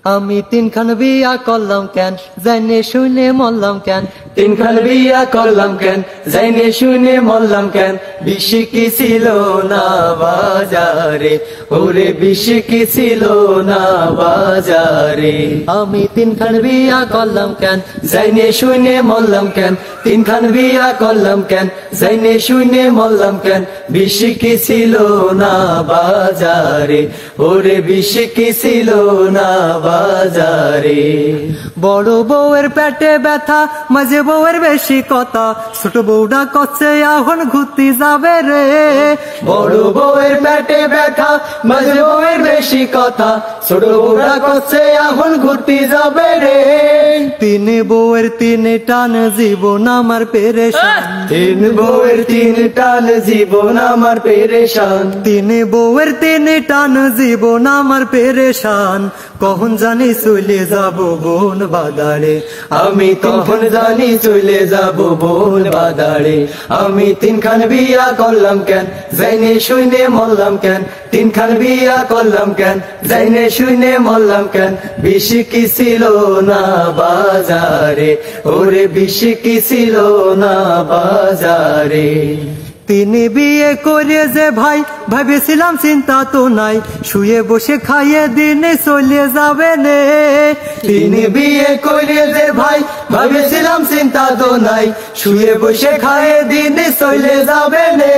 আমি তিনখান বিয়া করলাম কেন, জানে শুনে মরলাম কেন। তিনখান বিয়া করলাম কেন, জাইনে শুনে মরলাম কেন। বিশি কি ছিল না বাজারে, ওরে বিশি কি ছিল না বাজারে। আমি তিনখান বিয়া করলাম কেন, জাইনে শুনে মরলাম কেন। তিনখান বিয়া করলাম কেন, জাইনে শুনে মরলাম কেন। বিশি কি ছিল না বাজারে, ওরে বিশি কি ছিল না বাজারে। বড় বউয়ের পেটে ব্যথা, মাঝে বউয়ের বেশি কথা, ছোট বউটা করছে এখন ঘুরতে যাবে রে। বড় বউয়ের পেটে ব্যথা, মাঝে বউয়ের বেশি কথা, ছোট বউরা করছে এখন ঘুরতে যাবে রে। তিন বউয়ের তিন টান জীবন আমার পেরেশান। তিন বউয়ের তিন টান জীবন আমার পেরেশান। তিন বউয়ের তিন টান জীবন আমার পেরেশান। কখন জানি চলে যাব বোন বাদারে, আমি কখন জানি চলে যাব বোন বাদারে। আমি তিনখান বিয়া করলাম কেন, জাইনে শুনে মরলাম কেন। তিনখান বিয়া করলাম কেন, জাইনে শুনে মরলাম কেন। বিশি কি ছিল না বাজারে, ওরে বিশি কি ছিল না বাজারে। তিনি বিয়ে করে যে ভাই ভেবেছিলাম চিন্তা তো নাই, শুয়ে বসে খাইয়ে দিনে চলে যাবে নে। তিনি বিয়ে করে যে ভাই ভেবেছিলাম চিন্তা তো নাই, শুয়ে বসে খাইয়ে দিনে চলে যাবে নে।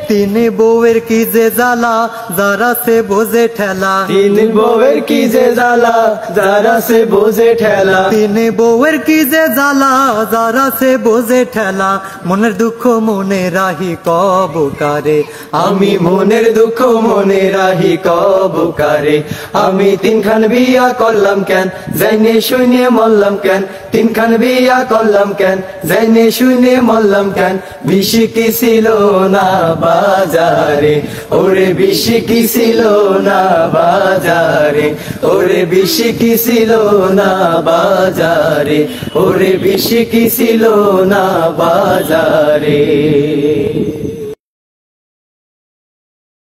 তিনি বউয়ের কি যে জ্বালা, যারা সে বোঝে ঠেলা। তিন বউয়ের কি যে জ্বালা, যারা সে বোঝে ঠেলা। তিনি বউয়ের কি যে জ্বালা, যারা সে বোঝে ঠেলা। মনের দুঃখ মনে রাহি কব কারে, আমি মনের দুঃখ মনে রাহি কব কারে। আমি তিনখান বিয়া করলাম কেন, জাইনে শুনে মরলাম কেন। তিনখান বিয়া করলাম কেন, জাইনে শুনে মরলাম কেন। বিশি কি ছিল না বাজারে, ওরে বিশি কি ছিল না বাজারে। ওরে বিশি কি ছিল না বাজারে, ওরে বিশি কি ছিল না বাজারে।